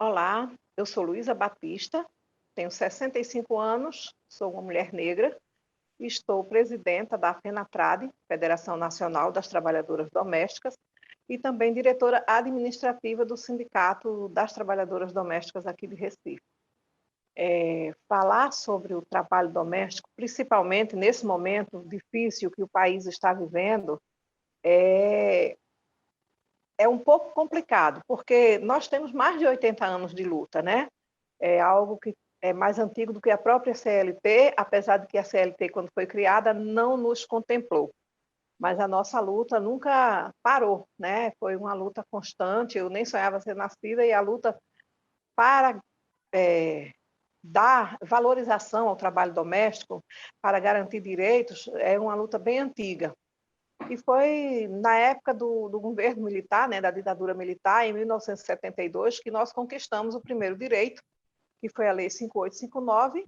Olá, eu sou Luísa Batista, tenho 65 anos, sou uma mulher negra e estou presidenta da FENATRAD, Federação Nacional das Trabalhadoras Domésticas, e também diretora administrativa do Sindicato das Trabalhadoras Domésticas aqui de Recife. Falar sobre o trabalho doméstico, principalmente nesse momento difícil que o país está vivendo, é, é um pouco complicado, porque nós temos mais de 80 anos de luta, né? É algo que é mais antigo do que a própria CLT, apesar de que a CLT, quando foi criada, não nos contemplou. Mas a nossa luta nunca parou, né? Foi uma luta constante. Eu nem sonhava ser nascida e a luta para dar valorização ao trabalho doméstico, para garantir direitos, é uma luta bem antiga. E foi na época do governo militar, né, da ditadura militar, em 1972, que nós conquistamos o primeiro direito, que foi a Lei 5859,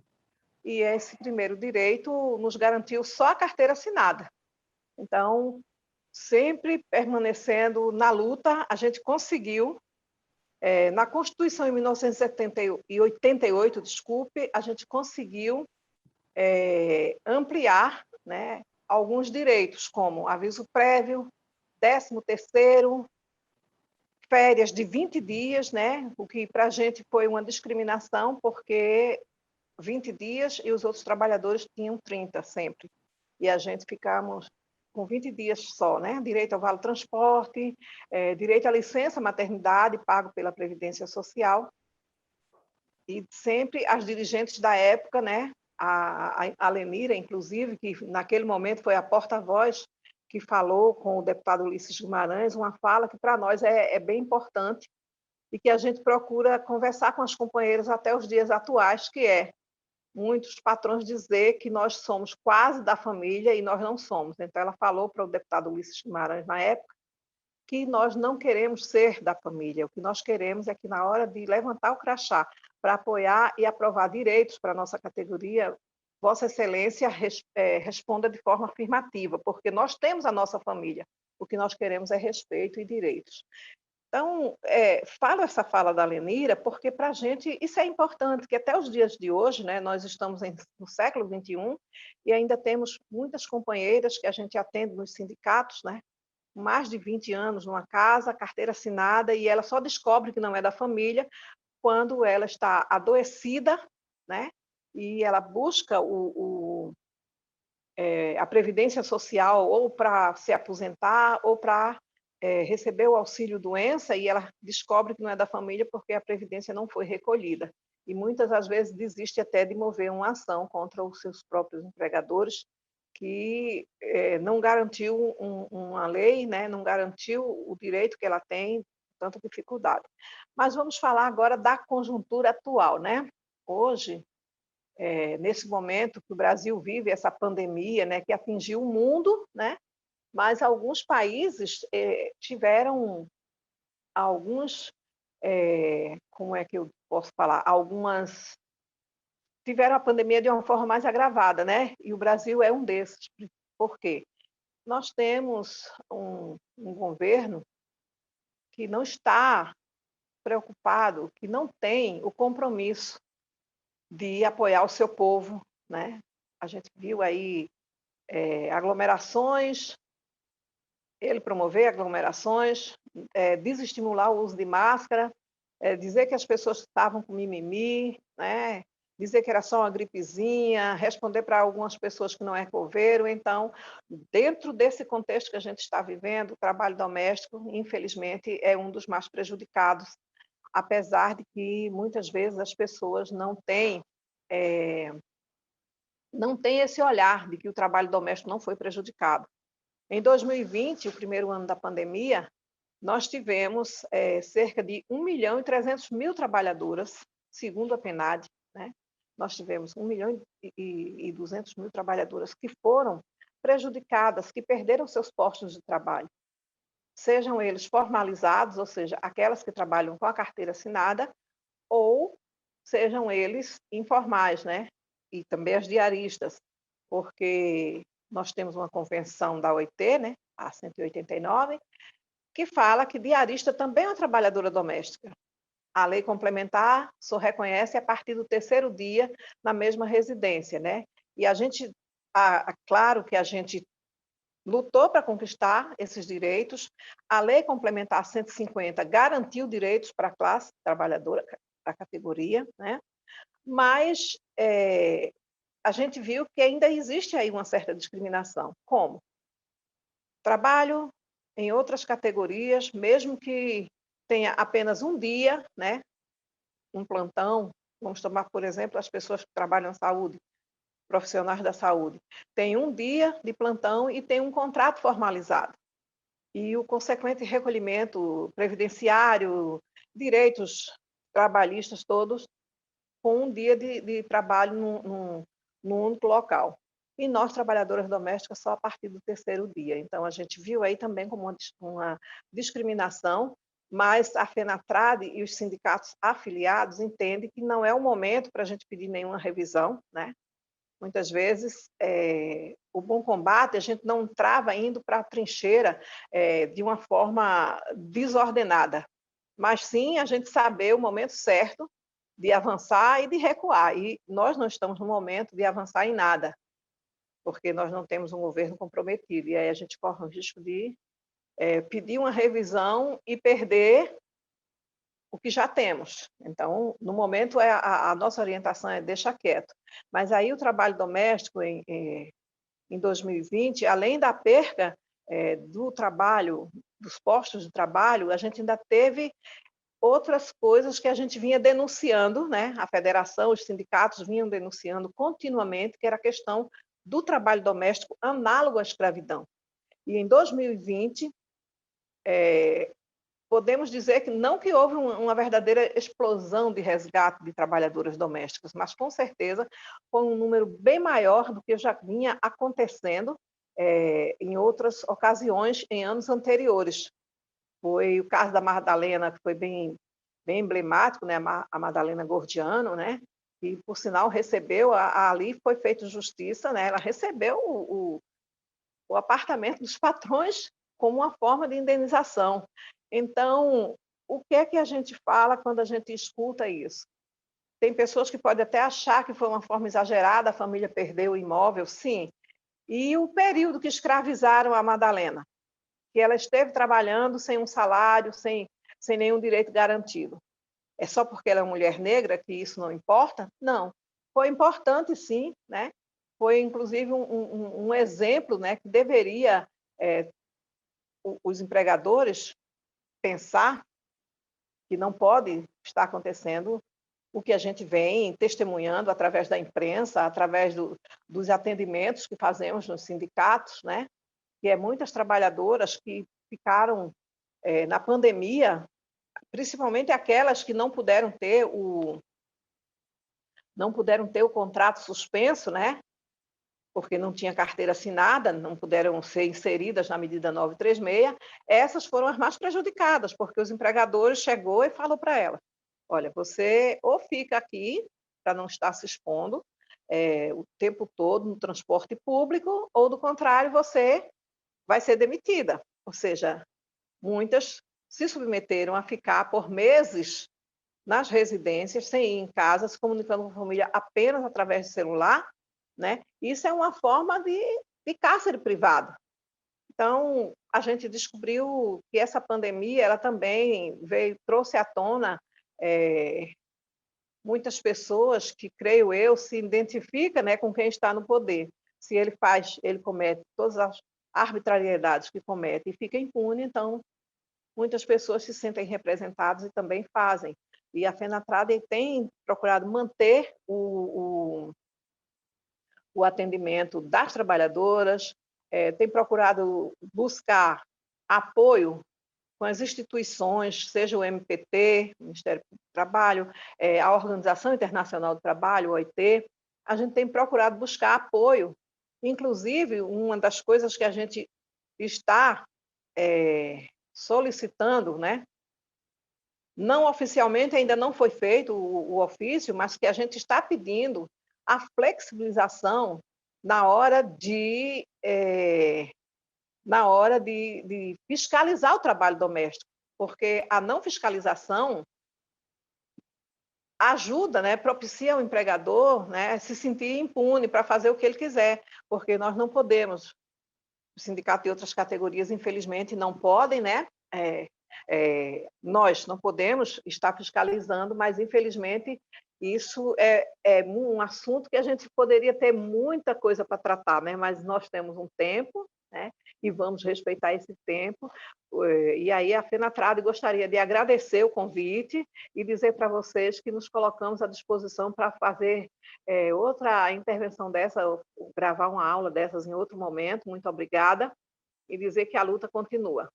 e esse primeiro direito nos garantiu só a carteira assinada. Então, sempre permanecendo na luta, a gente conseguiu, na Constituição em 1988, desculpe, a gente conseguiu ampliar, né, alguns direitos, como aviso prévio, 13º, férias de 20 dias, né, o que para a gente foi uma discriminação, porque 20 dias e os outros trabalhadores tinham 30 sempre. E a gente ficamos com 20 dias só, né? Direito ao vale transporte, direito à licença maternidade pago pela Previdência Social. E sempre as dirigentes da época, né? A Lenira, inclusive, que naquele momento foi a porta-voz que falou com o deputado Ulisses Guimarães, uma fala que para nós é bem importante e que a gente procura conversar com as companheiras até os dias atuais, que é muitos patrões dizer que nós somos quase da família e nós não somos. Então, ela falou para o deputado Ulisses Guimarães, na época, que nós não queremos ser da família. O que nós queremos é que, na hora de levantar o crachá para apoiar e aprovar direitos para a nossa categoria, Vossa Excelência responda de forma afirmativa, porque nós temos a nossa família. O que nós queremos é respeito e direitos. Então, falo essa fala da Lenira porque para a gente isso é importante, que até os dias de hoje, né, nós estamos no século XXI e ainda temos muitas companheiras que a gente atende nos sindicatos, né, mais de 20 anos numa casa, carteira assinada, e ela só descobre que não é da família quando ela está adoecida, né, e ela busca a previdência social ou para se aposentar ou para receber o auxílio-doença, e ela descobre que não é da família porque a previdência não foi recolhida. E muitas das vezes desiste até de mover uma ação contra os seus próprios empregadores, que não garantiu uma lei, né, não garantiu o direito que ela tem, tanta dificuldade. Mas vamos falar agora da conjuntura atual, né? Hoje, nesse momento que o Brasil vive essa pandemia, né, que atingiu o mundo, né, mas alguns países tiveram alguns, como é que eu posso falar? Algumas tiveram a pandemia de uma forma mais agravada, né? E o Brasil é um desses. Por quê? Nós temos um governo que não está preocupado, que não tem o compromisso de apoiar o seu povo, né? A gente viu aí aglomerações, ele promover aglomerações, desestimular o uso de máscara, dizer que as pessoas estavam com mimimi, né? Dizer que era só uma gripezinha, responder para algumas pessoas que não é coveiro. Então, dentro desse contexto que a gente está vivendo, o trabalho doméstico, infelizmente, é um dos mais prejudicados, apesar de que muitas vezes as pessoas eh, não têm esse olhar de que o trabalho doméstico não foi prejudicado. Em 2020, o primeiro ano da pandemia, nós tivemos cerca de 1.300.000 trabalhadoras, segundo a PNAD, né? Nós tivemos 1.200.000 trabalhadoras que foram prejudicadas, que perderam seus postos de trabalho, sejam eles formalizados, ou seja, aquelas que trabalham com a carteira assinada, ou sejam eles informais, né? E também as diaristas, porque nós temos uma convenção da OIT, né? A 189, que fala que diarista também é uma trabalhadora doméstica. A lei complementar só reconhece a partir do terceiro dia na mesma residência, né? E a gente, claro que a gente lutou para conquistar esses direitos. A lei complementar 150 garantiu direitos para a classe trabalhadora, para a categoria, né? Mas a gente viu que ainda existe aí uma certa discriminação. Como? Trabalho em outras categorias, mesmo que tenha apenas um dia, né? Um plantão, vamos tomar, por exemplo, as pessoas que trabalham na saúde, profissionais da saúde, tem um dia de plantão e tem um contrato formalizado. E o consequente recolhimento previdenciário, direitos trabalhistas todos, com um dia de trabalho num único local. E nós, trabalhadoras domésticas, só a partir do terceiro dia. Então, a gente viu aí também como uma discriminação, mas a FENATRAD e os sindicatos afiliados entendem que não é o momento para a gente pedir nenhuma revisão, né? Muitas vezes, o bom combate, a gente não trava indo para a trincheira de uma forma desordenada, mas sim a gente saber o momento certo de avançar e de recuar. E nós não estamos no momento de avançar em nada, porque nós não temos um governo comprometido. E aí a gente corre o risco de pedir uma revisão e perder o que já temos. Então, no momento, a nossa orientação é deixar quieto. Mas aí o trabalho doméstico em 2020, além da perca do trabalho, dos postos de trabalho, a gente ainda teve outras coisas que a gente vinha denunciando, né? A federação, os sindicatos vinham denunciando continuamente, que era a questão do trabalho doméstico análogo à escravidão. E em 2020, podemos dizer que não que houve uma verdadeira explosão de resgate de trabalhadoras domésticas, mas com certeza foi um número bem maior do que já vinha acontecendo em outras ocasiões, em anos anteriores. Foi o caso da Madalena, que foi bem emblemático, né? A Madalena Gordiano, né? E, por sinal, recebeu, ali foi feita justiça, né? Ela recebeu o apartamento dos patrões como uma forma de indenização. Então, o que é que a gente fala quando a gente escuta isso? Tem pessoas que podem até achar que foi uma forma exagerada, a família perdeu o imóvel, sim. E o período que escravizaram a Madalena, que ela esteve trabalhando sem um salário, sem nenhum direito garantido. É só porque ela é mulher negra que isso não importa? Não. Foi importante, sim, né? Foi, inclusive, um exemplo, né, que deveria os empregadores pensar que não pode estar acontecendo o que a gente vem testemunhando através da imprensa, através dos atendimentos que fazemos nos sindicatos, né? Que é muitas trabalhadoras que ficaram na pandemia, principalmente aquelas que não puderam ter o contrato suspenso, né? Porque não tinha carteira assinada, não puderam ser inseridas na medida 936, essas foram as mais prejudicadas, porque os empregadores chegou e falou para ela: olha, você ou fica aqui para não estar se expondo o tempo todo no transporte público, ou, do contrário, você vai ser demitida. Ou seja, muitas se submeteram a ficar por meses nas residências, sem ir em casa, se comunicando com a família apenas através do celular, né? Isso é uma forma de cárcere privado. Então, a gente descobriu que essa pandemia, ela também trouxe à tona muitas pessoas que, creio eu, se identificam, né, com quem está no poder. Se ele comete todas as arbitrariedades que comete e fica impune, então muitas pessoas se sentem representadas e também fazem. E a FENATRAD tem procurado manter o atendimento das trabalhadoras, tem procurado buscar apoio com as instituições, seja o MPT, Ministério do Trabalho, a Organização Internacional do Trabalho, o OIT. A gente tem procurado buscar apoio. Inclusive, uma das coisas que a gente está solicitando, né? Não oficialmente ainda não foi feito o ofício, mas que a gente está pedindo a flexibilização na hora de fiscalizar o trabalho doméstico, porque a não fiscalização ajuda, né, propicia ao empregador, né, se sentir impune para fazer o que ele quiser, porque nós não podemos, o sindicato e outras categorias, infelizmente, não podem, né, nós não podemos estar fiscalizando, mas infelizmente isso é um assunto que a gente poderia ter muita coisa para tratar, né, mas nós temos um tempo, né, e vamos respeitar esse tempo. E aí a Fenatrade gostaria de agradecer o convite e dizer para vocês que nos colocamos à disposição para fazer outra intervenção dessa, ou gravar uma aula dessas em outro momento. Muito obrigada, e dizer que a luta continua.